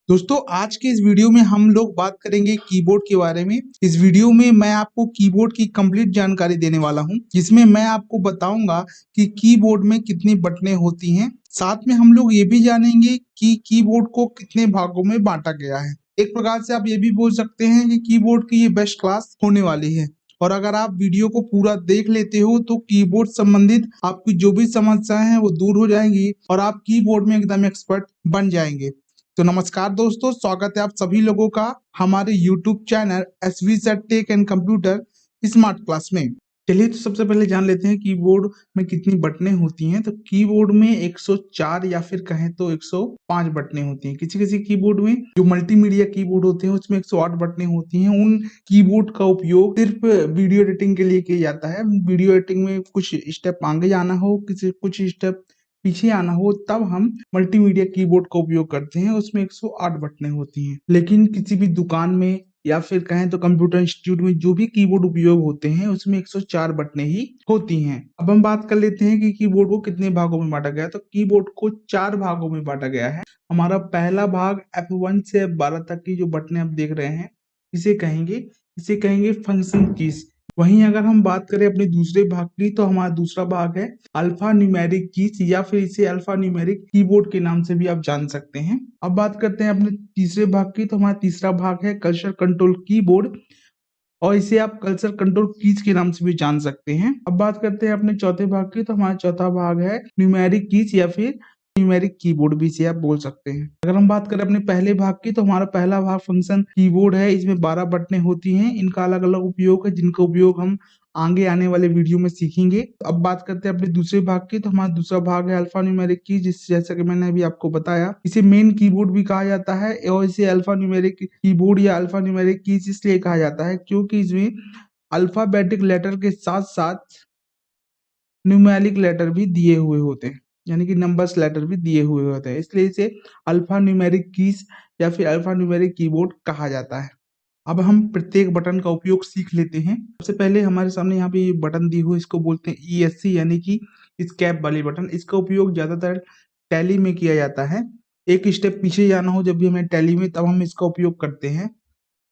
दोस्तों आज के इस वीडियो में हम लोग बात करेंगे कीबोर्ड के बारे में। इस वीडियो में मैं आपको कीबोर्ड की कंप्लीट जानकारी देने वाला हूं, जिसमें मैं आपको बताऊंगा कि कीबोर्ड में कितनी बटनें होती हैं। साथ में हम लोग ये भी जानेंगे कि कीबोर्ड को कितने भागों में बांटा गया है। एक प्रकार से आप ये भी बोल सकते हैं कि कीबोर्ड की ये बेस्ट क्लास होने वाली है। और अगर आप वीडियो को पूरा देख लेते हो तो कीबोर्ड संबंधित आपकी जो भी समस्याएं हैं वो दूर हो जाएंगी और आप कीबोर्ड में एकदम एक्सपर्ट बन जाएंगे। तो नमस्कार दोस्तों, स्वागत है आप सभी लोगों का हमारे YouTube channel SV set tech and computer smart class में। चलिए तो सबसे पहले जान लेते हैं कीबोर्ड में कितनी बटनें होती हैं। तो कीबोर्ड में 104 या फिर कहें तो 105 बटनें होती हैं। किसी किसी कीबोर्ड में जो मल्टीमीडिया कीबोर्ड होते हैं उसमें 108 बटनें होती हैं। उन कीबोर्ड का उपयोग सिर्फ वीडियो एडिटिंग के लिए किया जाता है। वीडियो एडिटिंग में कुछ स्टेप आगे जाना हो, कुछ स्टेप पीछे आना हो, तब हम मल्टीमीडिया कीबोर्ड का उपयोग करते हैं। उसमें 108 बटनें होती हैं। लेकिन किसी भी दुकान में या फिर कहें तो कंप्यूटर इंस्टीट्यूट में जो भी कीबोर्ड उपयोग होते हैं उसमें 104 बटनें ही होती हैं। अब हम बात कर लेते हैं कि कीबोर्ड को कितने भागों में बांटा गया है। तो कीबोर्ड को 4 भागों में बांटा गया है। हमारा पहला भाग F1 से F12 तक की जो बटनें आप देख रहे हैं इसे कहेंगे फंक्शन कीज। वहीं अगर हम बात करें अपने दूसरे भाग की तो हमारा दूसरा भाग है अल्फा न्यूमेरिक कीज, या फिर इसे अल्फा न्यूमेरिक कीबोर्ड के नाम से भी आप जान सकते हैं। अब बात करते हैं अपने तीसरे भाग की, तो हमारा तीसरा भाग है कर्सर कंट्रोल कीबोर्ड, और इसे आप कर्सर कंट्रोल कीज के नाम से भी जान सकते हैं। अब बात करते हैं अपने चौथे भाग की, तो हमारा चौथा भाग है न्यूमेरिक कीज या फिर न्यूमेरिक कीबोर्ड भी इसे आप बोल सकते हैं। अगर हम बात करें अपने पहले भाग की, तो हमारा पहला भाग फंक्शन कीबोर्ड है। इसमें 12 बटनें होती हैं। इनका अलग अलग उपयोग है, जिनका उपयोग हम आगे आने वाले वीडियो में सीखेंगे। अब बात करते हैं अपने दूसरे भाग की, तो हमारा दूसरा भाग है अल्फा न्यूमेरिक की, जिस जैसा कि मैंने अभी आपको बताया इसे मेन कीबोर्ड भी कहा जाता है, और इसे अल्फा न्यूमेरिक कीबोर्ड या अल्फा न्यूमेरिक कीज इसलिए कहा जाता है क्योंकि इसमें अल्फाबेटिक लेटर के साथ साथ न्यूमेरिक लेटर भी दिए हुए होते हैं, यानी कि नंबर्स लेटर भी दिए हुए होते हैं, इसलिए इसे अल्फा न्यूमेरिक कीज या फिर अल्फा न्यूमेरिक कीबोर्ड कहा जाता है। अब हम प्रत्येक बटन का उपयोग सीख लेते हैं। सबसे पहले हमारे सामने यहाँ पे ये बटन दी हुई, इसको बोलते हैं ESC यानी कि स्केप वाली बटन। इसका उपयोग ज्यादातर टैली में किया जाता है। एक स्टेप पीछे जाना हो जब भी हमें टैली में, तब हम इसका उपयोग करते हैं।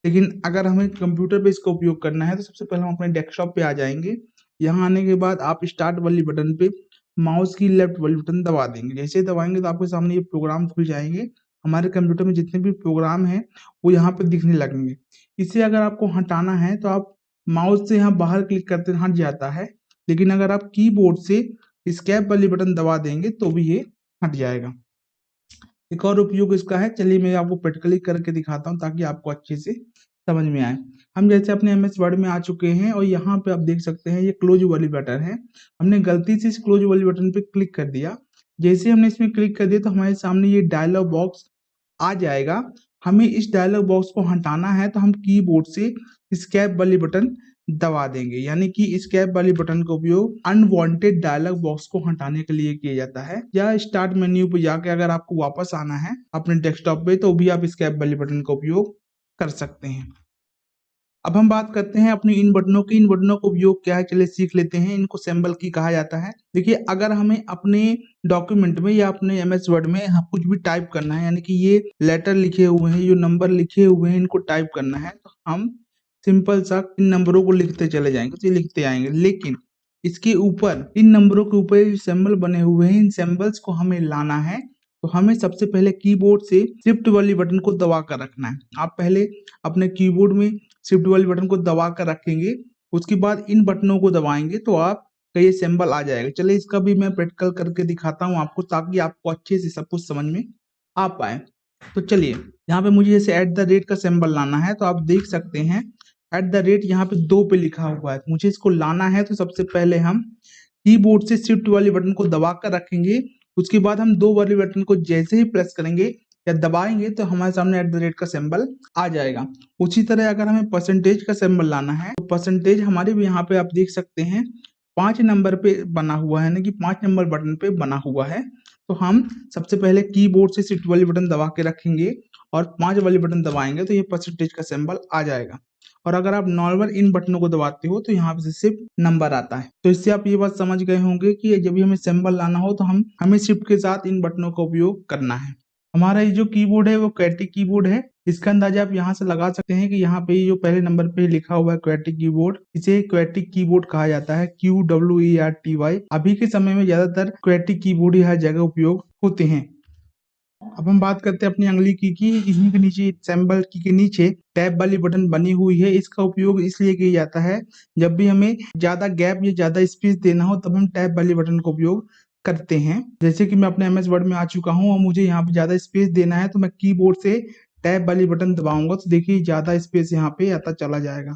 लेकिन अगर हमें कंप्यूटर पे इसका उपयोग करना है तो सबसे पहले हम अपने डेस्कटॉप पे आ जाएंगे। यहाँ आने के बाद आप स्टार्ट वाली बटन पे माउस की लेफ्ट वाली बटन दबा देंगे। जैसे ही दबाएंगे तो आपके सामने ये प्रोग्राम खुल जाएंगे। हमारे कंप्यूटर में जितने भी प्रोग्राम हैं वो यहाँ पे दिखने लगेंगे। इसे अगर आपको हटाना है तो आप माउस से यहाँ बाहर क्लिक करते हट जाता है, लेकिन अगर आप कीबोर्ड से एस्केप वाली बटन दबा देंगे तो भी ये हट जाएगा। एक और उपयोग इसका है, चलिए मैं आपको प्रैक्टिकली करके दिखाता हूँ ताकि आपको अच्छे से समझ में आए। हम जैसे अपने MS वर्ड में आ चुके हैं और यहाँ पे आप देख सकते हैं ये क्लोज वाली बटन है। हमने गलती से इस क्लोज वाली बटन पे क्लिक कर दिया। जैसे हमने इसमें क्लिक कर दिया तो हमारे सामने ये डायलॉग बॉक्स आ जाएगा। हमें इस डायलॉग बॉक्स को हटाना है तो हम कीबोर्ड से एस्केप वाली बटन दबा देंगे, यानी कि एस्केप वाली बटन का उपयोग अनवांटेड डायलॉग बॉक्स को हटाने के लिए किया जाता है। या स्टार्ट मेन्यू पे जाके अगर आपको वापस आना है अपने डेस्कटॉप पे तो भी आप एस्केप वाली बटन का उपयोग कर सकते हैं। अब हम बात करते हैं अपनी इन बटनों की। इन बटनों का उपयोग क्या है, चलिए सीख लेते हैं। इनको सिंबल की कहा जाता है। देखिए, अगर हमें अपने डॉक्यूमेंट में या अपने MS वर्ड में कुछ भी टाइप करना है, यानी कि ये लेटर लिखे हुए हैं, जो नंबर लिखे हुए हैं, इनको टाइप करना है, तो हम सिंपल सा इन नंबरों को लिखते चले जाएंगे, तो ये लिखते आएंगे। लेकिन इसके ऊपर, इन नंबरों के ऊपर जो सिंबल बने हुए हैं, इन सिंबल्स को हमें लाना है। तो हमें सबसे पहले कीबोर्ड से शिफ्ट वाली बटन को दबा कर रखना है। आप पहले अपने कीबोर्ड में शिफ्ट वाली बटन को दबा कर रखेंगे, उसके बाद इन बटनों को दबाएंगे तो आपका ये सिंबल आ जाएगा। चलिए इसका भी मैं प्रैक्टिकल करके दिखाता हूँ आपको, ताकि आपको अच्छे से सब कुछ समझ में आ पाए। तो चलिए, यहाँ पे मुझे जैसे @ का सिंबल लाना है, तो आप देख सकते हैं @ यहाँ पे 2 पे लिखा हुआ है। मुझे इसको लाना है तो सबसे पहले हम कीबोर्ड से शिफ्ट वाली बटन को दबा कर रखेंगे। उसके बाद हम 2 वाली बटन को जैसे ही प्रेस करेंगे या दबाएंगे तो हमारे सामने @ का सिंबल आ जाएगा। उसी तरह अगर हमें परसेंटेज का सिंबल लाना है तो परसेंटेज हमारे भी यहाँ पे आप देख सकते हैं 5 नंबर पे बना हुआ है, यानी कि 5 नंबर बटन पे बना हुआ है। तो हम सबसे पहले कीबोर्ड से शिफ्ट वाली बटन दबा के रखेंगे और 5 वाली बटन दबाएंगे तो ये परसेंटेज का सिंबल आ जाएगा। और अगर आप नॉर्मल इन बटनों को दबाते हो तो यहाँ पे सिर्फ नंबर आता है। तो इससे आप ये बात समझ गए होंगे कि जब भी हमें सिंबल लाना हो तो हमें शिफ्ट के साथ इन बटनों का उपयोग करना है। हमारा ये जो कीबोर्ड है वो क्वेटी कीबोर्ड है। इसका अंदाजा आप यहाँ से लगा सकते हैं कि यहाँ पे ये जो पहले नंबर पे लिखा हुआ है क्वेटी कीबोर्ड, इसे क्वेटी कीबोर्ड कहा जाता है, QWERTY। अभी के समय में ज्यादातर क्वेटी कीबोर्ड ही हर जगह उपयोग होते हैं। अब हम बात करते हैं अपनी अंगुली की इन्हीं के नीचे सिंबल की के नीचे टैब वाली बटन बनी हुई है। इसका उपयोग इसलिए किया जाता है जब भी हमें ज्यादा गैप या ज्यादा स्पेस देना हो तब हम टैब वाली बटन का उपयोग करते हैं। जैसे कि मैं अपने MS वर्ड में आ चुका हूँ और मुझे यहाँ पे ज्यादा स्पेस देना है तो मैं कीबोर्ड से टैब वाली बटन दबाऊंगा तो देखिए ज्यादा स्पेस यहाँ पे आता चला जाएगा।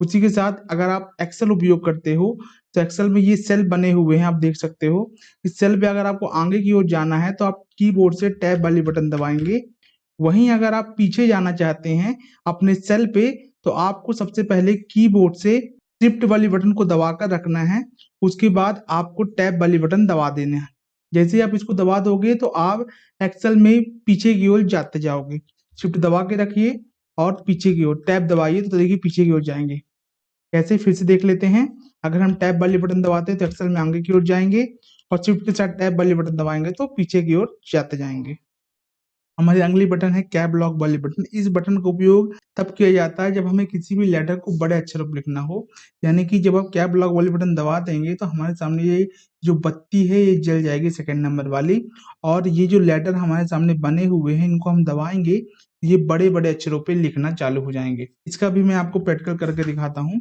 उसी के साथ अगर आप एक्सेल उपयोग करते हो तो एक्सेल में ये सेल बने हुए हैं, आप देख सकते हो। इस सेल पे अगर आपको आगे की ओर जाना है तो आप कीबोर्ड से टैब वाली बटन दबाएंगे। वहीं अगर आप पीछे जाना चाहते हैं अपने सेल पे तो आपको सबसे पहले कीबोर्ड से शिफ्ट वाली बटन को दबाकर रखना है। उसके बाद आपको टैब वाली बटन दबा देना है। जैसे ही आप इसको दबा दोगे तो आप एक्सेल में पीछे की ओर जाते जाओगे। शिफ्ट दबा के रखिए और पीछे की ओर टैब दबाइए तो देखिए पीछे की ओर जाएंगे। कैसे फिर से देख लेते हैं। अगर हम टैब वाली बटन दबाते हैं तो एक्सेल में आगे की ओर जाएंगे और शिफ्ट के साथ टैब वाली बटन दबाएंगे तो पीछे की ओर जाते जाएंगे। हमारी अगली बटन है कैप लॉक वाली बटन। इस बटन का उपयोग तब किया जाता है जब हमें किसी भी लेटर को बड़े अक्षरों में लिखना हो। यानी कि जब आप कैप लॉक वाली बटन दबा देंगे तो हमारे सामने ये जो बत्ती है ये जल जाएगी सेकंड नंबर वाली, और ये जो लेटर हमारे सामने बने हुए हैं इनको हम दबाएंगे, ये बड़े बड़े अक्षरों पे लिखना चालू हो जाएंगे। इसका भी मैं आपको प्रैक्टिकल करके दिखाता हूँ।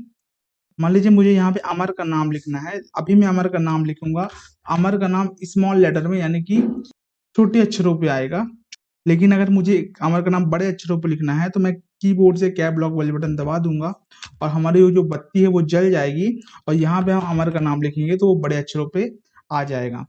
मान लीजिए मुझे यहाँ पे अमर का नाम लिखना है। अभी मैं अमर का नाम लिखूंगा। अमर का नाम स्मॉल लेटर में यानी कि छोटे अक्षरों पे आएगा। लेकिन अगर मुझे अमर का नाम बड़े अक्षरों पे लिखना है तो मैं कीबोर्ड से कैप लॉक वाली बटन दबा दूंगा और हमारी वो जो बत्ती है वो जल जाएगी और यहाँ पे हम अमर का नाम लिखेंगे तो वो बड़े अक्षरों पे आ जाएगा।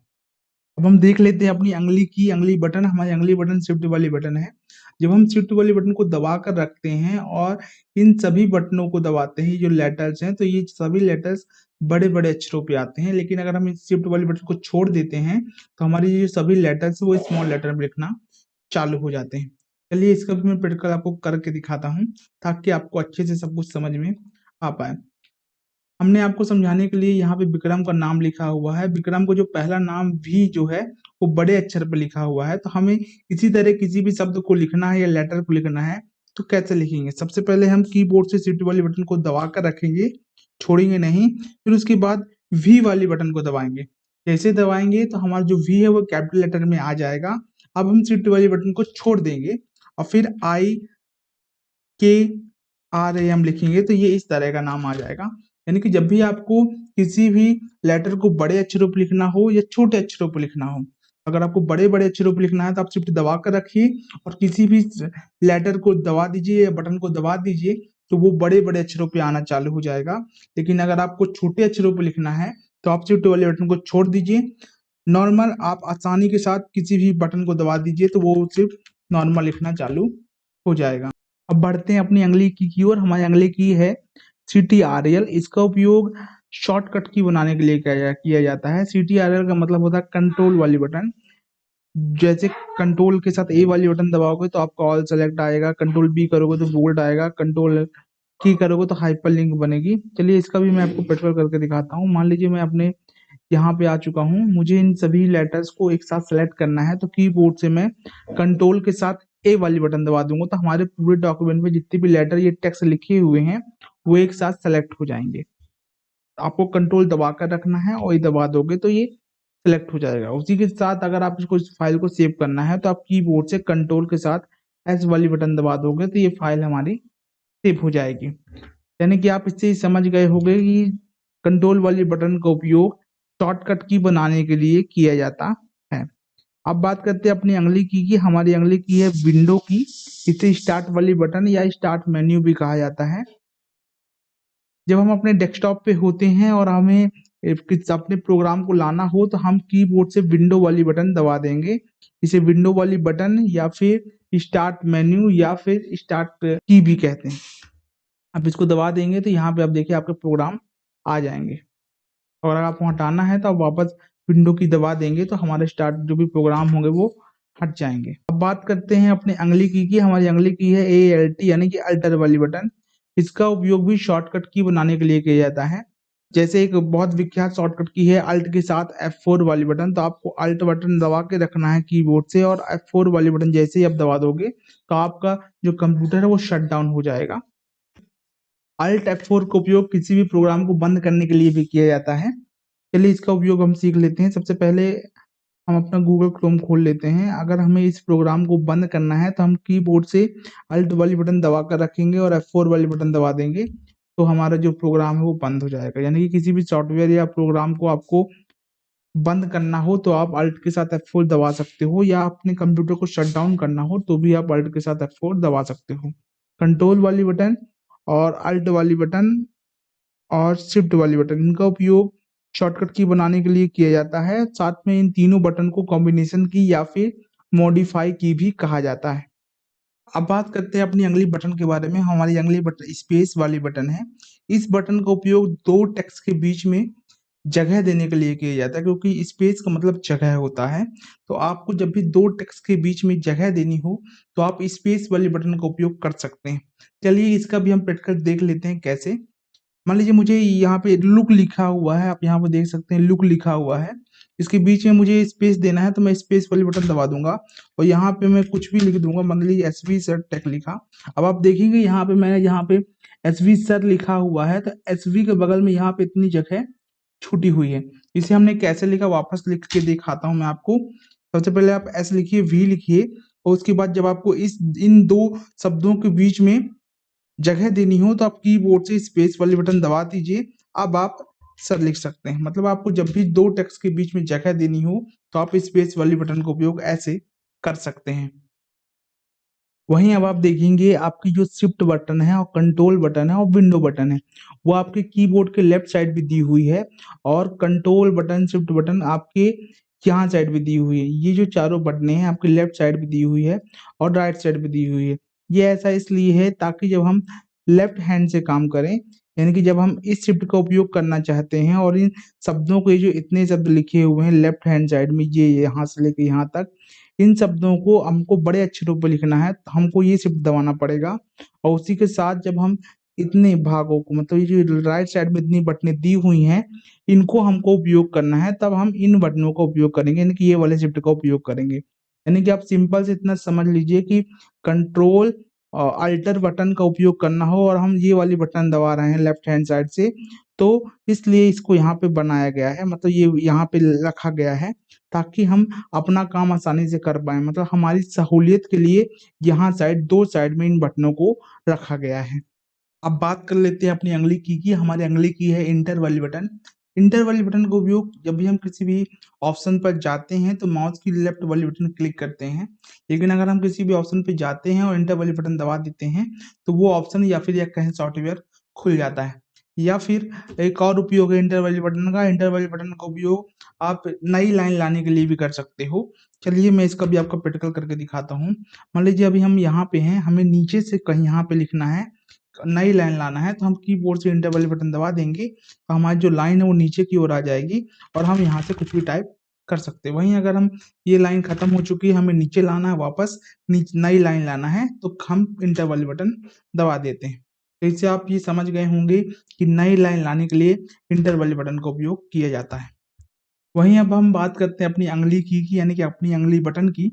अब हम देख लेते हैं अपनी अंगली बटन। हमारी अंगली बटन शिफ्ट वाली बटन है। जब हम शिफ्ट वाली बटन को दबा कर रखते हैं और इन सभी बटनों को दबाते हैं, जो लेटर्स हैं तो ये सभी लेटर्स बड़े बड़े अक्षरों पे आते हैं। लेकिन अगर हम इस शिफ्ट वाली बटन को छोड़ देते हैं तो हमारी ये सभी लेटर्स वो स्मॉल लेटर में लिखना चालू हो जाते हैं। चलिए इसका भी मैं प्रैक्टिकल आपको करके दिखाता हूँ ताकि आपको अच्छे से सब कुछ समझ में आ पाए। हमने आपको समझाने के लिए यहाँ पे विक्रम का नाम लिखा हुआ है। विक्रम को जो पहला नाम भी जो है वो बड़े अक्षर पर लिखा हुआ है। तो हमें इसी तरह किसी भी शब्द को लिखना है या लेटर को लिखना है तो कैसे लिखेंगे। सबसे पहले हम कीबोर्ड से शिफ्ट वाली बटन को दबा कर रखेंगे, छोड़ेंगे नहीं। फिर उसके बाद वी वाली बटन को दबाएंगे। जैसे दबाएंगे तो हमारा जो वी है वो कैपिटल लेटर में आ जाएगा। अब हम शिफ्ट वाली बटन को छोड़ देंगे और फिर IKRAM लिखेंगे तो ये इस तरह का नाम आ जाएगा। यानी कि जब भी आपको किसी भी लेटर को बड़े अक्षरों पर लिखना हो या छोटे अक्षरों पर लिखना हो, अगर आपको बड़े बड़े अक्षरों पर लिखना है तो आप शिफ्ट दबा कर रखिए और किसी भी लेटर को दबा दीजिए या बटन को दबा दीजिए तो वो बड़े बड़े अक्षरों पे आना चालू हो जाएगा। लेकिन अगर आपको छोटे अक्षरों पर लिखना है तो आप शिफ्ट वाले बटन को छोड़ दीजिए। नॉर्मल आप आसानी के साथ किसी भी बटन को दबा दीजिए तो वो सिर्फ नॉर्मल लिखना चालू हो जाएगा। अब बढ़ते हैं अपनी अगली की ओर। हमारी अगली की है CTRL। इसका उपयोग शॉर्टकट की बनाने के लिए किया जाता है। CTRL का मतलब होता है कंट्रोल वाली बटन। जैसे कंट्रोल के साथ A वाली बटन दबाओगे तो आपका ऑल सेलेक्ट आएगा, कंट्रोल B करोगे तो बोल्ड आएगा, कंट्रोल की करोगे तो हाइपरलिंक बनेगी। चलिए इसका भी मैं आपको प्रैक्टिकल करके दिखाता हूँ। मान लीजिए मैं अपने यहाँ पे आ चुका हूँ, मुझे इन सभी लेटर्स को एक साथ सेलेक्ट करना है तो कीबोर्ड से मैं कंट्रोल के साथ A वाली बटन दबा दूंगा तो हमारे पूरे डॉक्यूमेंट में जितने भी लेटर ये टेक्स्ट लिखे हुए हैं वो एक साथ सेलेक्ट हो जाएंगे। आपको कंट्रोल दबा कर रखना है और ये दबा दोगे तो ये सेलेक्ट हो जाएगा। उसी के साथ अगर आप इसको इस फाइल को सेव करना है तो आप कीबोर्ड से कंट्रोल के साथ S वाली बटन दबा दोगे तो ये फाइल हमारी सेव हो जाएगी। यानी कि आप इससे समझ गए होंगे कि कंट्रोल वाली बटन का उपयोग शॉर्टकट की बनाने के लिए किया जाता है। अब बात करते हैं अपनी अगली की हमारी अगली की है विंडो की। इसे स्टार्ट वाली बटन या स्टार्ट मेन्यू भी कहा जाता है। जब हम अपने डेस्कटॉप पे होते हैं और हमें अपने प्रोग्राम को लाना हो तो हम कीबोर्ड से विंडो वाली बटन दबा देंगे। इसे विंडो वाली बटन या फिर स्टार्ट मेन्यू या फिर स्टार्ट की भी कहते हैं। आप इसको दबा देंगे तो यहाँ पे आप देखिए आपके प्रोग्राम आ जाएंगे और अगर आपको हटाना है तो आप वापस विंडो की दबा देंगे तो हमारे स्टार्ट जो भी प्रोग्राम होंगे वो हट जाएंगे। अब बात करते हैं अपने अगली की हमारी अगली की है ALT यानी कि अल्टर वाली बटन। इसका उपयोग भी शॉर्टकट की बनाने के लिए किया जाता है। जैसे एक बहुत विख्यात शॉर्टकट की है अल्ट के साथ F4 वाली बटन, तो आपको अल्ट बटन दबा के रखना है कीबोर्ड से, और F4 वाली बटन जैसे ही आप दबा दोगे तो आपका जो कंप्यूटर है वो शट डाउन हो जाएगा। अल्ट F4 का उपयोग किसी भी प्रोग्राम को बंद करने के लिए भी किया जाता है। चलिए इसका उपयोग हम सीख लेते हैं। सबसे पहले हम अपना गूगल क्रोम खोल लेते हैं। अगर हमें इस प्रोग्राम को बंद करना है तो हम कीबोर्ड से अल्ट वाली बटन दबा कर रखेंगे और F4 वाली बटन दबा देंगे, तो हमारा जो प्रोग्राम है वो बंद हो जाएगा। यानी कि किसी भी सॉफ्टवेयर या प्रोग्राम को आपको बंद करना हो तो आप अल्ट के साथ F4 दबा सकते हो, या अपने कंप्यूटर को शट डाउन करना हो तो भी आप अल्ट के साथ F4 दबा सकते हो। कंट्रोल वाली बटन और अल्ट वाली बटन और शिफ्ट वाली बटन, इनका उपयोग शॉर्टकट की बनाने के लिए किया जाता है। साथ में इन तीनों बटन को कॉम्बिनेशन की या फिर मॉडिफाई की भी कहा जाता है। अब बात करते हैं अपनी अगली बटन के बारे में। हमारी अगली बटन स्पेस वाली बटन है। इस बटन का उपयोग दो टेक्स्ट के बीच में जगह देने के लिए किया जाता है, क्योंकि स्पेस का मतलब जगह होता है। तो आपको जब भी दो टेक्स्ट के बीच में जगह देनी हो तो आप स्पेस वाली बटन का उपयोग कर सकते हैं। चलिए इसका भी हम प्रैक्टिकल देख लेते हैं कैसे। मान लीजिए मुझे यहाँ पे लुक लिखा हुआ है, आप यहाँ पे देख सकते हैं लुक लिखा हुआ है। इसके बीच में मुझे स्पेस देना है तो मैं स्पेस वाली बटन दबा दूंगा और यहाँ पे मैं कुछ भी लिख दूंगा। मान लीजिए एसवी सर टेक लिखा। अब आप देखेंगे यहाँ पे मैंने यहाँ पे एसवी सर लिखा हुआ है, तो एसवी के बगल में यहाँ पे इतनी जगह छूटी हुई है। इसे हमने कैसे लिखा वापस लिख के दिखाता हूँ मैं आपको। सबसे पहले आप एस लिखिए, वी लिखिए, और उसके बाद जब आपको इस इन दो शब्दों के बीच में जगह देनी हो तो आप कीबोर्ड से स्पेस वाली बटन दबा दीजिए। अब आप सर लिख सकते हैं। मतलब आपको जब भी दो टेक्स्ट के बीच में जगह देनी हो तो आप स्पेस वाली बटन का उपयोग ऐसे कर सकते हैं। वहीं अब आप देखेंगे आपकी जो शिफ्ट बटन है और कंट्रोल बटन है और विंडो बटन है वो आपके कीबोर्ड के लेफ्ट साइड भी दी हुई है, और कंट्रोल बटन शिफ्ट बटन आपके यहाँ साइड भी दी हुई है। ये जो चारों बटनें हैं आपके लेफ्ट साइड भी दी हुई है और राइट साइड भी दी हुई है। ये ऐसा इसलिए है ताकि जब हम लेफ्ट हैंड से काम करें, यानी कि जब हम इस शिफ्ट का उपयोग करना चाहते हैं और इन शब्दों को, ये जो इतने शब्द लिखे हुए हैं लेफ्ट हैंड साइड में, ये यहाँ से लेके यहाँ तक, इन शब्दों को हमको बड़े अक्षरों पे लिखना है तो हमको ये शिफ्ट दबाना पड़ेगा। और उसी के साथ जब हम इतने भागों को, मतलब ये जो राइट साइड में इतनी बटनें दी हुई हैं, इनको हमको उपयोग करना है, तब हम इन बटनों का उपयोग करेंगे, यानी कि ये वाले शिफ्ट का उपयोग करेंगे। यानी कि आप सिंपल से इतना समझ लीजिए कि कंट्रोल अल्टर बटन का उपयोग करना हो और हम ये वाली बटन दबा रहे हैं लेफ्ट हैंड साइड से, तो इसलिए इसको यहाँ पे बनाया गया है, मतलब ये यहाँ पे रखा गया है ताकि हम अपना काम आसानी से कर पाएँ। मतलब हमारी सहूलियत के लिए यहाँ साइड, दो साइड में इन बटनों को रखा गया है। अब बात कर लेते हैं अपनी अगली की। हमारी अगली की है इंटर वाली बटन। इंटर वाली बटन का उपयोग जब भी हम किसी भी ऑप्शन पर जाते हैं तो माउस की लेफ्ट वाली बटन क्लिक करते हैं। लेकिन अगर हम किसी भी ऑप्शन पे जाते हैं और इंटर वाली बटन दबा देते हैं तो वो ऑप्शन या फिर या कहीं सॉफ्टवेयर खुल जाता है। या फिर एक और उपयोग है इंटर वाली बटन का। इंटर वाली बटन का उपयोग आप नई लाइन लाने के लिए भी कर सकते हो। चलिए मैं इसका भी आपको प्रैक्टिकल करके दिखाता हूँ। मान लीजिए अभी हम यहाँ पे हैं, हमें नीचे से कहीं यहाँ पे लिखना है, नई लाइन लाना है, तो हम कीबोर्ड से इंटर वाली बटन दबा देंगे तो हमारी जो लाइन है वो नीचे की ओर आ जाएगी और हम यहाँ से कुछ भी टाइप कर सकते हैं। वहीं अगर हम ये लाइन खत्म हो चुकी है, हमें नीचे लाना है, वापस नई लाइन लाना है, तो हम इंटर वाली बटन दबा देते हैं। तो इससे आप ये समझ गए होंगे कि नई लाइन लाने के लिए इंटर वाली बटन का उपयोग किया जाता है। वहीं अब हम बात करते हैं अपनी अगली की, यानी कि अपनी अगली बटन की।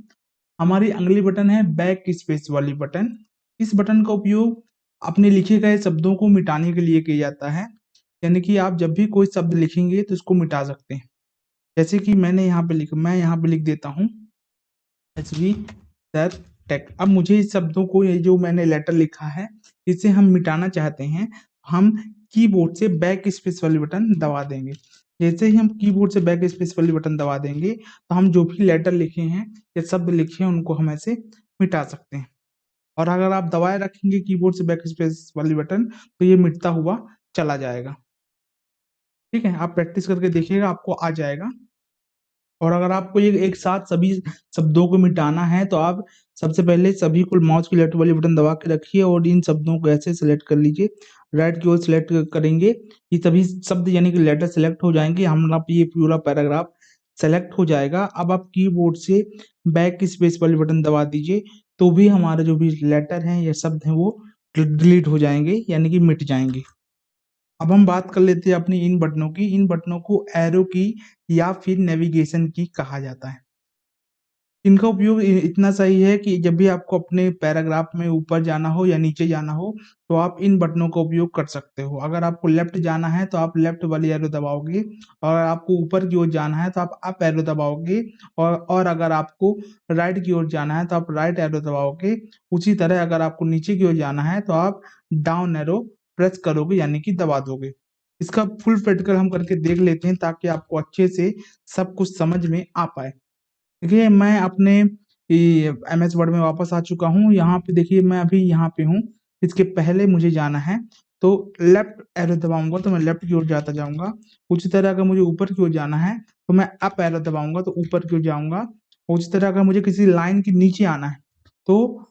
हमारी अगली बटन है बैक स्पेस वाली बटन। इस बटन का उपयोग अपने लिखे गए शब्दों को मिटाने के लिए किया जाता है। यानी कि आप जब भी कोई शब्द लिखेंगे तो इसको मिटा सकते हैं। जैसे कि मैं यहाँ पे लिख देता हूँ एचवी सर टेक। अब मुझे इस शब्दों को, ये जो मैंने लेटर लिखा है, इसे हम मिटाना चाहते हैं। हम कीबोर्ड से बैक स्पेस वाली बटन दबा देंगे। जैसे ही हम कीबोर्ड से बैक स्पेस वाली बटन दबा देंगे तो हम जो भी लेटर लिखे हैं या शब्द लिखे हैं उनको हम ऐसे मिटा सकते हैं। और अगर आप दबाए रखेंगे कीबोर्ड से बैक स्पेस वाली बटन तो ये मिटता हुआ चला जाएगा। ठीक है, आप प्रैक्टिस करके देखिएगा, आपको आ जाएगा। और अगर आपको ये एक साथ सभी शब्दों को मिटाना है तो आप सबसे पहले सभी को माउस की लेफ्ट वाली बटन दबा के रखिए और इन शब्दों को ऐसे सेलेक्ट कर लीजिए। राइट की ओर सेलेक्ट करेंगे, ये सभी शब्द यानी कि लेटर सेलेक्ट हो जाएंगे, हमारा ये पूरा पैराग्राफ सेलेक्ट हो जाएगा। अब आप कीबोर्ड से बैक स्पेस वाली बटन दबा दीजिए, तो भी हमारे जो भी लेटर हैं या शब्द हैं वो डिलीट हो जाएंगे, यानी कि मिट जाएंगे। अब हम बात कर लेते हैं अपनी इन बटनों की। इन बटनों को एरो की या फिर नेविगेशन की कहा जाता है। इनका उपयोग इतना सही है कि जब भी आपको अपने पैराग्राफ में ऊपर जाना हो या नीचे जाना हो, तो आप इन बटनों का उपयोग कर सकते हो। अगर आपको लेफ्ट जाना है तो आप लेफ्ट वाली एरो दबाओगे, और आपको ऊपर की ओर जाना है तो आप अप एरो दबाओगे, और अगर आपको राइट की ओर जाना है तो आप राइट एरो दबाओगे। उसी तरह अगर आपको नीचे की ओर जाना है तो आप डाउन एरो प्रेस करोगे, यानी कि दबा दोगे। इसका फुल प्रैक्टिकल हम करके देख लेते हैं ताकि आपको अच्छे से सब कुछ समझ में आ पाए। देखिए मैं अपने MS वर्ड में वापस आ चुका हूँ। यहाँ पे देखिए मैं अभी यहाँ पे हूँ। इसके पहले मुझे जाना है तो लेफ्ट एरो दबाऊंगा तो मैं लेफ्ट की ओर जाता जाऊंगा। उसी तरह अगर मुझे ऊपर की ओर जाना है तो मैं अप एरो दबाऊंगा तो ऊपर की ओर जाऊंगा। उसी तरह अगर मुझे किसी लाइन के नीचे आना है तो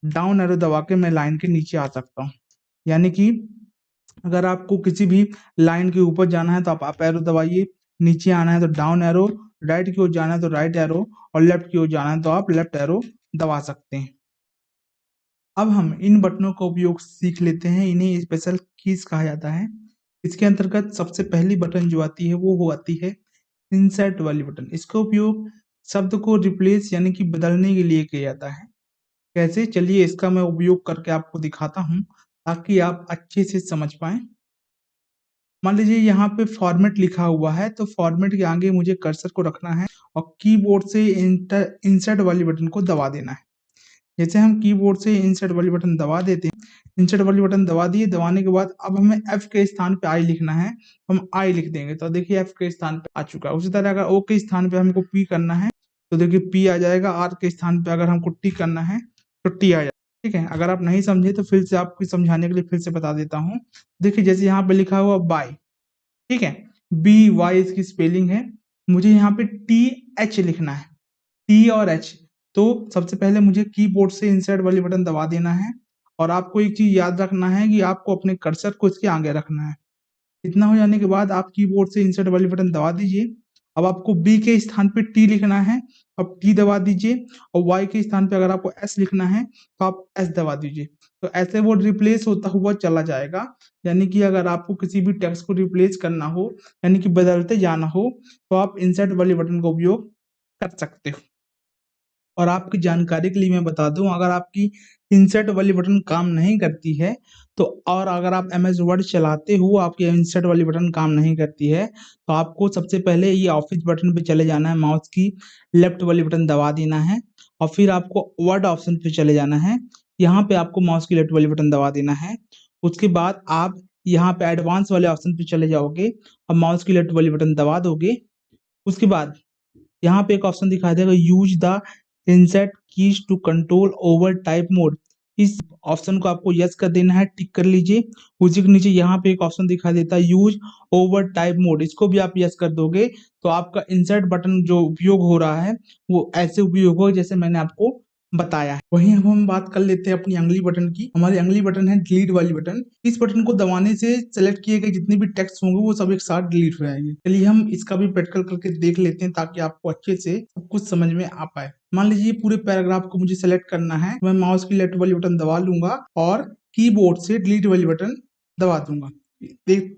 डाउन एरो दबा के मैं लाइन के नीचे आ सकता हूँ। यानी कि अगर आपको किसी भी लाइन के ऊपर जाना है तो आप अप एरो दबाइए, नीचे आना है तो डाउन एरो, राइट की ओर जाना है तो राइट एरो, और लेफ्ट की ओर जाना है तो आप लेफ्ट एरो दबा सकते हैं। अब हम इन बटनों का उपयोग सीख लेते हैं। इन्हें स्पेशल कीज कहा जाता है। इसके अंतर्गत सबसे पहली बटन जो आती है वो आती है इंसर्ट वाली बटन। इसका उपयोग शब्द को रिप्लेस यानी कि बदलने के लिए किया जाता है। कैसे, चलिए इसका मैं उपयोग करके आपको दिखाता हूँ ताकि आप अच्छे से समझ पाए। मान लीजिए यहाँ पे फॉर्मेट लिखा हुआ है तो फॉर्मेट के आगे मुझे कर्सर को रखना है और कीबोर्ड से इंसर्ट वाली बटन को दबा देना है। जैसे हम कीबोर्ड से इंसर्ट वाली बटन दबा देते हैं, इंसर्ट वाली बटन दबा दिए, दबाने के बाद अब हमें एफ के स्थान पे आई लिखना है, हम आई लिख देंगे तो देखिए एफ के स्थान पे आ चुका है। उसी तरह अगर ओ के स्थान पे हमको पी करना है तो देखिए पी आ जाएगा। आर के स्थान पे अगर हमको टी करना है तो टी आ जाएगा। ठीक है, अगर आप नहीं समझे तो फिर से आपको समझाने के लिए फिर से बता देता हूँ। देखिए जैसे यहाँ पे लिखा हुआ बाय, ठीक है, बी वाई इसकी स्पेलिंग है। मुझे यहाँ पे टी एच लिखना है, टी और एच। तो सबसे पहले मुझे कीबोर्ड से इंसर्ट वाली बटन दबा देना है, और आपको एक चीज याद रखना है कि आपको अपने कर्सर को इसके आगे रखना है। इतना हो जाने के बाद आप कीबोर्ड से इंसर्ट वाली बटन दबा दीजिए। अब आपको बी के स्थान पे टी लिखना है, अब टी दबा दीजिए, और वाई के स्थान पे अगर आपको एस लिखना है तो आप एस दबा दीजिए। तो ऐसे वो रिप्लेस होता हुआ चला जाएगा। यानी कि अगर आपको किसी भी टेक्स्ट को रिप्लेस करना हो, यानी कि बदलते जाना हो, तो आप इंसर्ट वाली बटन का उपयोग कर सकते हो। और आपकी जानकारी के लिए मैं बता दूं, अगर आपकी इंसर्ट वाली बटन काम नहीं करती है तो, और अगर आप MS वर्ड चलाते हो आपकी इंसर्ट वाली बटन काम नहीं करती है, तो आपको सबसे पहले ये ऑफिस बटन पे चले जाना है, माउस की लेफ्ट वाली बटन दबा देना है, और फिर आपको वर्ड ऑप्शन पे चले जाना है। यहाँ पे आपको माउस की लेफ्ट वाली बटन दबा देना है। उसके बाद आप यहाँ पे एडवांस वाले ऑप्शन पे चले जाओगे और माउस की लेफ्ट वाली बटन दबा दोगे। उसके बाद यहाँ पे एक ऑप्शन दिखाई देगा, use the insert keys to control overtype mode. इस ऑप्शन को आपको यस कर देना है, टिक कर लीजिए। उसी के नीचे यहाँ पे एक ऑप्शन दिखाई देता है यूज ओवर टाइप मोड, इसको भी आप यस कर दोगे तो आपका इंसर्ट बटन जो उपयोग हो रहा है वो ऐसे उपयोग हो जैसे मैंने आपको बताया है। वहीं अब हम बात कर लेते हैं अपनी अंगली बटन की। हमारी अंगली बटन है डिलीट वाली बटन। इस बटन को दबाने से सेलेक्ट किए गए जितने भी टेक्स्ट होंगे वो सब एक साथ डिलीट हो जाएंगे। चलिए हम इसका भी प्रैक्टिकल करके देख लेते हैं ताकि आपको अच्छे से सब कुछ समझ में आ पाए। मान लीजिए पूरे पैराग्राफ को मुझे सेलेक्ट करना है, मैं माउस की लेफ्ट वाली बटन दबा लूंगा और कीबोर्ड से डिलीट वाली बटन दबा दूंगा।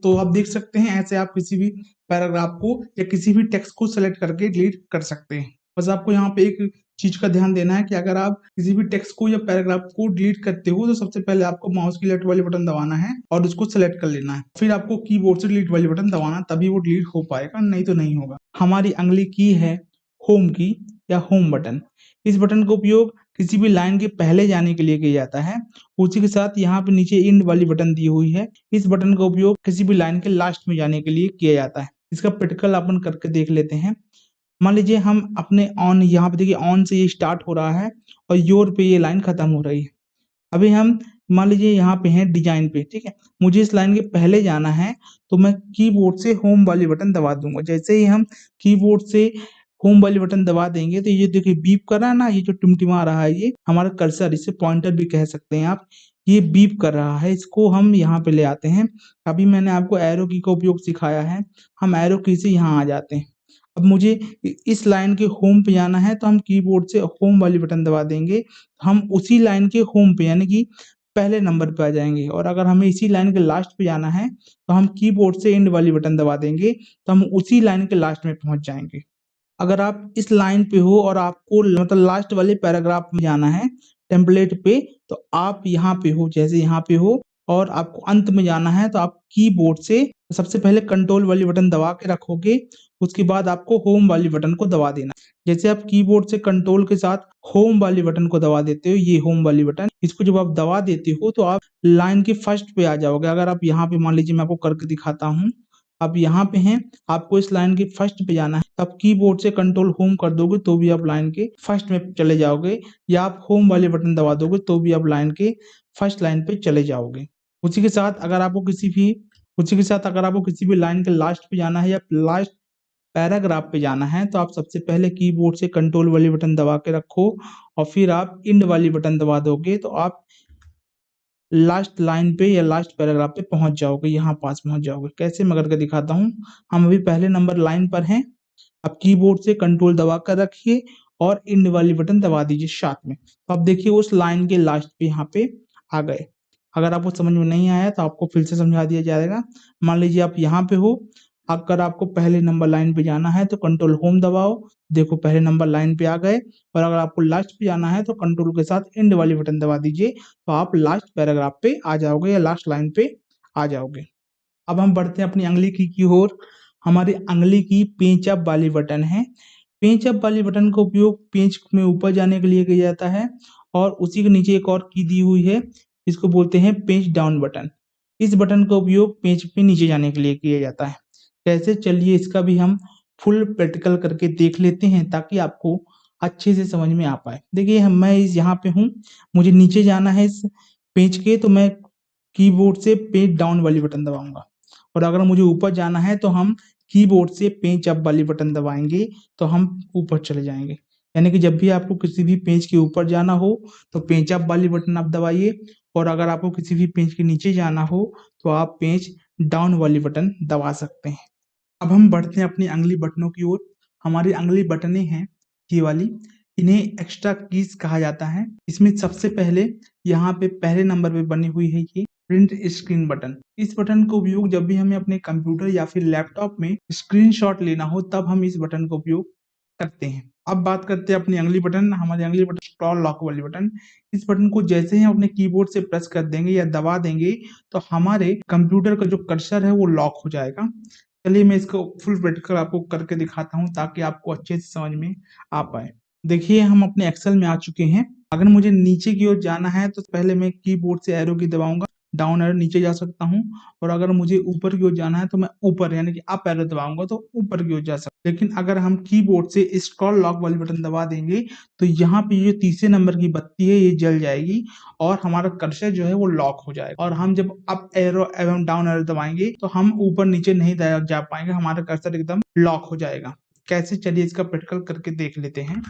तो आप देख सकते हैं ऐसे आप किसी भी पैराग्राफ को या किसी भी टेक्स्ट को सेलेक्ट करके डिलीट कर सकते हैं। बस आपको यहाँ पे एक चीज का ध्यान देना है कि अगर आप किसी भी टेक्स्ट को या पैराग्राफ को डिलीट करते हो तो सबसे पहले आपको माउस की लेफ्ट वाली बटन दबाना है और उसको सेलेक्ट कर लेना है, फिर आपको कीबोर्ड से डिलीट वाली बटन दबाना, तभी वो डिलीट हो पाएगा, नहीं तो नहीं होगा। हमारी अगली की है होम की या होम बटन। इस बटन का उपयोग किसी भी लाइन के पहले जाने के लिए किया जाता है। उसी के साथ यहाँ पे नीचे इंड वाली बटन दी हुई है। इस बटन का उपयोग किसी भी लाइन के लास्ट में जाने के लिए किया जाता है। इसका प्रैक्टिकल अपन करके देख लेते हैं। मान लीजिए हम अपने ऑन, यहाँ पे देखिए ऑन से ये स्टार्ट हो रहा है और योर पे ये लाइन खत्म हो रही है। अभी हम मान लीजिए यहाँ पे हैं डिजाइन पे, ठीक है, मुझे इस लाइन के पहले जाना है तो मैं कीबोर्ड से होम वाली बटन दबा दूंगा। जैसे ही हम कीबोर्ड से होम वाली बटन दबा देंगे तो ये देखिए बीप कर रहा है ना, ये जो टिमटिमा रहा है ये हमारा कर्सर, इसे पॉइंटर भी कह सकते हैं आप। ये बीप कर रहा है, इसको हम यहाँ पे ले आते हैं। अभी मैंने आपको एरो की का उपयोग सिखाया है, हम एरो की से यहाँ आ जाते हैं। अब मुझे इस लाइन के होम पे जाना है तो हम कीबोर्ड से होम वाली बटन दबा देंगे। हम उसी लाइन के होम पे यानी कि पहले नंबर पे आ जाएंगे। और अगर हमें इसी लाइन के लास्ट पे जाना है तो हम कीबोर्ड से एंड वाली बटन दबा देंगे, तो हम उसी लाइन के लास्ट में पहुंच जाएंगे। अगर आप इस लाइन पे हो और आपको मतलब लास्ट वाले पैराग्राफ में जाना है टेम्पलेट पे, तो आप यहाँ पे हो, जैसे यहाँ पे हो और आपको अंत में जाना है तो आप कीबोर्ड से सबसे पहले कंट्रोल वाली बटन दबा के रखोगे, उसके बाद आपको होम वाली बटन को दबा देना। जैसे आप कीबोर्ड से कंट्रोल के साथ होम वाली बटन को दबा देते हो, ये होम वाली बटन, इसको जब आप दबा देते हो तो आप लाइन के फर्स्ट पे आ जाओगे। अगर आप यहाँ पे मान लीजिए मैं आपको करके दिखाता हूँ, आप यहाँ पे हैं, आपको इस लाइन के फर्स्ट पे जाना है, आप कीबोर्ड से कंट्रोल होम कर दोगे तो भी आप लाइन के फर्स्ट में चले जाओगे, या आप होम वाले बटन दबा दोगे तो भी आप लाइन के फर्स्ट लाइन पे चले जाओगे। उसी के साथ अगर आपको किसी भी लाइन के लास्ट पे जाना है या लास्ट पैराग्राफ पे जाना है, तो आप सबसे पहले कीबोर्ड से कंट्रोल वाली बटन दबा के रखो और फिर आप इंड वाली बटन दबा दोगे तो आप लास्ट लाइन पे या लास्ट पैराग्राफ पे पहुंच जाओगे, यहाँ पास पहुंच जाओगे। कैसे मैं करके दिखाता हूँ। हम अभी पहले नंबर लाइन पर हैं, आप कीबोर्ड से कंट्रोल दबा कर रखिए और इंड वाली बटन दबा दीजिए साथ में, तो आप देखिए उस लाइन के लास्ट पे यहाँ पे आ गए। अगर आपको समझ में नहीं आया तो आपको फिर से समझा दिया जाएगा। मान लीजिए आप यहाँ पे हो, अगर आपको पहले नंबर लाइन पे जाना है तो कंट्रोल होम दबाओ, देखो पहले नंबर लाइन पे आ गए। और अगर आपको लास्ट पे जाना है तो कंट्रोल के साथ एंड वाली बटन दबा दीजिए, तो आप लास्ट पैराग्राफ पे आ जाओगे या लास्ट लाइन पे आ जाओगे। अब हम बढ़ते हैं अपनी अंगली की ओर। हमारी अंगली की पेंच अप वाली बटन है। पेंच अप वाली बटन का उपयोग पेंच में ऊपर जाने के लिए किया जाता है, और उसी के नीचे एक और की दी हुई है, इसको बोलते हैं पेंच डाउन बटन। इस बटन का उपयोग पेंच पे नीचे जाने के लिए किया जाता है। कैसे, चलिए इसका भी हम फुल प्रैक्टिकल करके देख लेते हैं ताकि आपको अच्छे से समझ में आ पाए। देखिए मैं इस यहाँ पे हूँ, मुझे नीचे जाना है इस पेंच के, तो मैं कीबोर्ड से पेंच डाउन वाली बटन दबाऊंगा। और अगर मुझे ऊपर जाना है तो हम कीबोर्ड से पेंच अप वाली बटन दबाएंगे, तो हम ऊपर चले जाएंगे। यानी कि जब भी आपको किसी भी पेंच के ऊपर जाना हो तो पेंच अप वाली बटन आप दबाइए, और अगर आपको किसी भी पेंच के नीचे जाना हो तो आप पेंच डाउन वाली बटन दबा सकते हैं। अब हम बढ़ते हैं अपनी अंगुली बटनों की ओर। हमारी अंगुली बटनें हैं ये वाली, इन्हें एक्स्ट्रा कीज कहा जाता है। इसमें सबसे पहले यहाँ पे पहले नंबर पे बनी हुई है ये प्रिंट स्क्रीन बटन। इस बटन का उपयोग जब भी हमें अपने कंप्यूटर या फिर लैपटॉप में स्क्रीनशॉट लेना हो तब हम इस बटन का उपयोग करते हैं। अब बात करते हैं अपनी अंगुली बटन। हमारी अंगुली बटन स्क्रॉल लॉक वाली बटन। इस बटन को जैसे ही हम अपने कीबोर्ड से प्रेस कर देंगे या दबा देंगे तो हमारे कंप्यूटर का जो कर्सर है वो लॉक हो जाएगा। चलिए मैं इसको फुल प्रैक्टिकल आपको करके दिखाता हूँ ताकि आपको अच्छे से समझ में आ पाए। देखिए हम अपने एक्सेल में आ चुके हैं। अगर मुझे नीचे की ओर जाना है तो पहले मैं कीबोर्ड से एरो की दबाऊंगा, डाउन एरो नीचे जा सकता हूँ। और अगर मुझे ऊपर की ओर जाना है तो मैं ऊपर यानी कि अप एरो दबाऊंगा तो ऊपर की ओर जा सकता हूँ। लेकिन अगर हम कीबोर्ड से स्क्रॉल लॉक वाली बटन दबा देंगे तो यहाँ पे जो तीसरे नंबर की बत्ती है ये जल जाएगी और हमारा कर्सर जो है वो लॉक हो जाएगा। और हम जब अप एरो एवं डाउन एरो दबाएंगे तो हम ऊपर नीचे नहीं जा पाएंगे, हमारा कर्सर एकदम लॉक हो जाएगा। कैसे, चलिए इसका प्रैक्टिकल करके देख लेते हैं।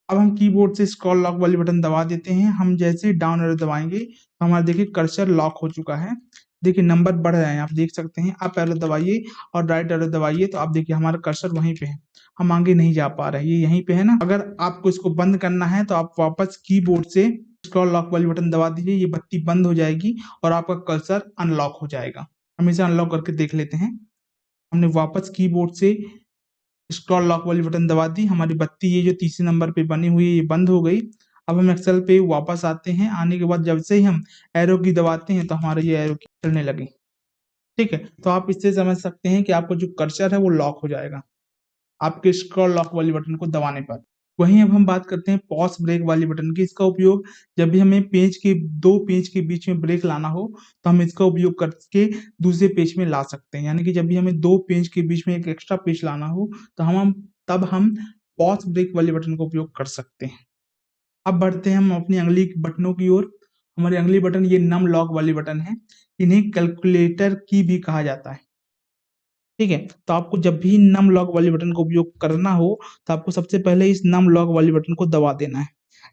अब हम कीबोर्ड से स्क्रॉल लॉक वाली बटन दबा देते हैं। हम जैसे ही डाउन एरो दबाएंगे तो हमारा देखिए कर्सर लॉक हो चुका है। देखिए नंबर बढ़ रहे हैं, आप देख सकते हैं। अप एरो दबाइए और राइट एरो दबाइए तो आप देखिए हमारा कर्सर वहीं पे है, हम आगे नहीं जा पा रहे हैं, ये यहीं पे है ना। अगर आपको इसको बंद करना है तो आप वापस कीबोर्ड से स्क्रॉल लॉक वाली बटन दबा दीजिए, ये बत्ती बंद हो जाएगी और आपका कर्सर अनलॉक हो जाएगा। हम इसे अनलॉक करके देख लेते हैं। हमने वापस कीबोर्ड से स्क्रॉल लॉक वाली बटन दबा दी, हमारी बत्ती ये जो तीसरे नंबर पे बनी हुई है ये बंद हो गई। अब हम एक्सेल पे वापस आते हैं। आने के बाद जब से ही हम एरो की दबाते हैं तो हमारा ये एरो की चलने लगी। ठीक है, तो आप इससे समझ सकते हैं कि आपका जो कर्सर है वो लॉक हो जाएगा आपके स्क्रॉल लॉक वाली बटन को दबाने पर। वहीं अब हम बात करते हैं पॉज ब्रेक वाली बटन की। इसका उपयोग जब भी हमें दो पेज के बीच में ब्रेक लाना हो तो हम इसका उपयोग करके दूसरे पेज में ला सकते हैं। यानी कि जब भी हमें दो पेज के बीच में एक एक्स्ट्रा पेज लाना हो तो हम पॉज ब्रेक वाली बटन का उपयोग कर सकते हैं। अब बढ़ते हैं हम अपनी अंगुली बटनों की ओर। हमारी अंगुली बटन ये नम लॉक वाली बटन है। इन्हें कैलकुलेटर की भी कहा जाता है। ठीक है, तो आपको जब भी नम लॉक वाली बटन का उपयोग करना हो तो आपको सबसे पहले इस नम लॉक वाली बटन को दबा देना है।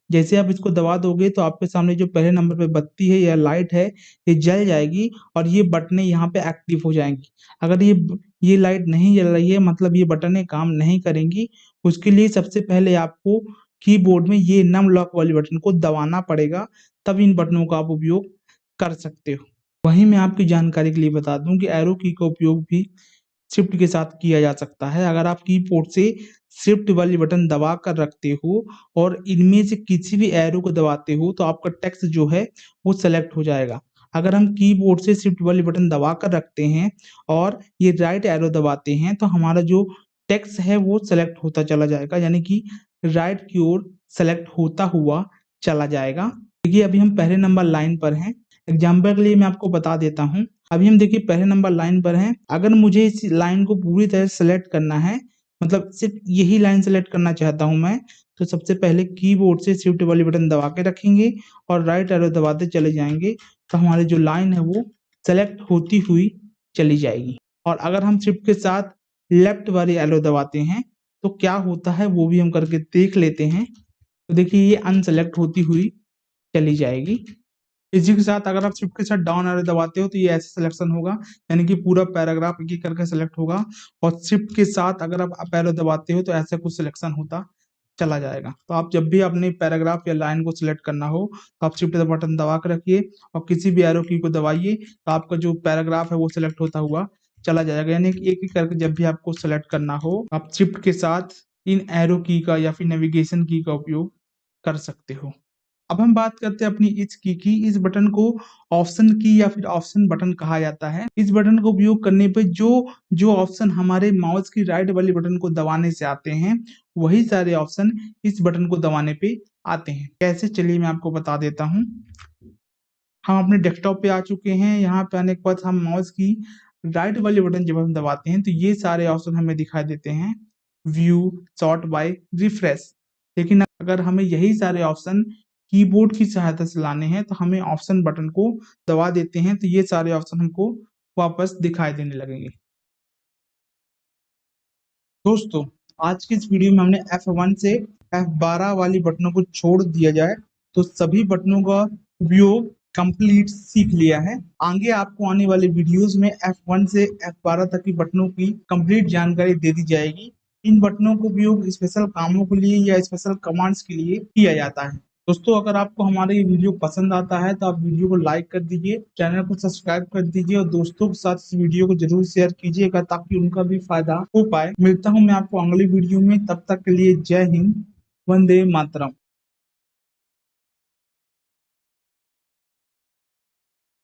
जैसे आप इसको दबा दोगे तो आपके सामने जो पहले नंबर पे बत्ती है या लाइट है ये जल जाएगी और ये बटनें यहाँ पे एक्टिव हो जाएंगी। अगर ये लाइट नहीं जल रही है मतलब ये बटनें काम नहीं करेंगी। उसके लिए सबसे पहले आपको कीबोर्ड में ये नम लॉक वाले बटन को दबाना पड़ेगा, तब इन बटनों का आप उपयोग कर सकते हो। वहीं मैं आपकी जानकारी के लिए बता दूं कि एरो की का उपयोग भी शिफ्ट के साथ किया जा सकता है। अगर आप कीबोर्ड से शिफ्ट वाली बटन दबा कर रखते हो और इनमें से किसी भी एरो को दबाते हो तो आपका टेक्स्ट जो है वो सेलेक्ट हो जाएगा। अगर हम कीबोर्ड से शिफ्ट वाली बटन दबा कर रखते हैं और ये राइट एरो दबाते हैं तो हमारा जो टेक्स्ट है वो सेलेक्ट होता चला जाएगा, यानी कि राइट की ओर सेलेक्ट होता हुआ चला जाएगा। देखिए अभी हम पहले नंबर लाइन पर हैं। एग्जाम्पल के लिए मैं आपको बता देता हूँ। अभी हम देखिए पहले नंबर लाइन पर हैं। अगर मुझे इस लाइन को पूरी तरह सेलेक्ट करना है, मतलब सिर्फ यही लाइन सेलेक्ट करना चाहता हूं मैं, तो सबसे पहले कीबोर्ड से शिफ्ट वाली बटन दबा के रखेंगे और राइट एरो दबाते चले जाएंगे तो हमारी जो लाइन है वो सेलेक्ट होती हुई चली जाएगी। और अगर हम शिफ्ट के साथ लेफ्ट वाली एरो दबाते हैं तो क्या होता है वो भी हम करके देख लेते हैं। तो देखिए ये अनसेलेक्ट होती हुई चली जाएगी। इसी के साथ अगर आप शिफ्ट के साथ डाउन एरो दबाते हो तो ये ऐसे सिलेक्शन होगा, यानी कि पूरा पैराग्राफ एक एक करके सेलेक्ट होगा। और शिफ्ट के साथ अगर आप अप एरो दबाते हो तो ऐसा कुछ सिलेक्शन होता चला जाएगा। तो आप जब भी अपने पैराग्राफ या लाइन को सिलेक्ट करना हो तो आप शिफ्ट बटन दबा कर रखिए और किसी भी एरो की को दबाइए तो आपका जो पैराग्राफ है वो सिलेक्ट होता हुआ चला जाएगा। यानी कि एक एक करके जब भी आपको सेलेक्ट करना हो आप शिफ्ट के साथ इन एरो की का या फिर नेविगेशन की का उपयोग कर सकते हो। अब हम बात करते हैं अपनी इस की। इस बटन को ऑप्शन की या फिर ऑप्शन बटन कहा जाता है। इस बटन का उपयोग करने पे जो जो ऑप्शन हमारे माउस की राइट वाली बटन को दबाने से आते हैं वही सारे ऑप्शन इस बटन को दबाने पे आते हैं। कैसे, चलिए मैं आपको बता देता हूँ। हम अपने डेस्कटॉप पे आ चुके हैं। यहाँ पे आने के बाद हम माउस की राइट वाली बटन जब हम दबाते हैं तो ये सारे ऑप्शन हमें दिखाई देते हैं, व्यू, सॉर्ट बाय, रिफ्रेश। लेकिन अगर हमें यही सारे ऑप्शन कीबोर्ड की सहायता से लाने हैं तो हमें ऑप्शन बटन को दबा देते हैं तो ये सारे ऑप्शन हमको वापस दिखाई देने लगेंगे। दोस्तों, आज की इस वीडियो में हमने F1 से F12 वाली बटनों को छोड़ दिया जाए तो सभी बटनों का उपयोग कंप्लीट सीख लिया है। आगे आपको आने वाले वीडियोस में F1 से F12 तक की बटनों की कंप्लीट जानकारी दे दी जाएगी। इन बटनों का उपयोग स्पेशल कामों के लिए या स्पेशल कमांड्स के लिए किया जाता है। दोस्तों, अगर आपको हमारा ये वीडियो पसंद आता है तो आप वीडियो को लाइक कर दीजिए, चैनल को सब्सक्राइब कर दीजिए और दोस्तों के साथ इस वीडियो को जरूर शेयर कीजिएगा ताकि उनका भी फायदा हो पाए। मिलता हूं मैं आपको अगली वीडियो में, तब तक के लिए जय हिंद, वंदे मातरम।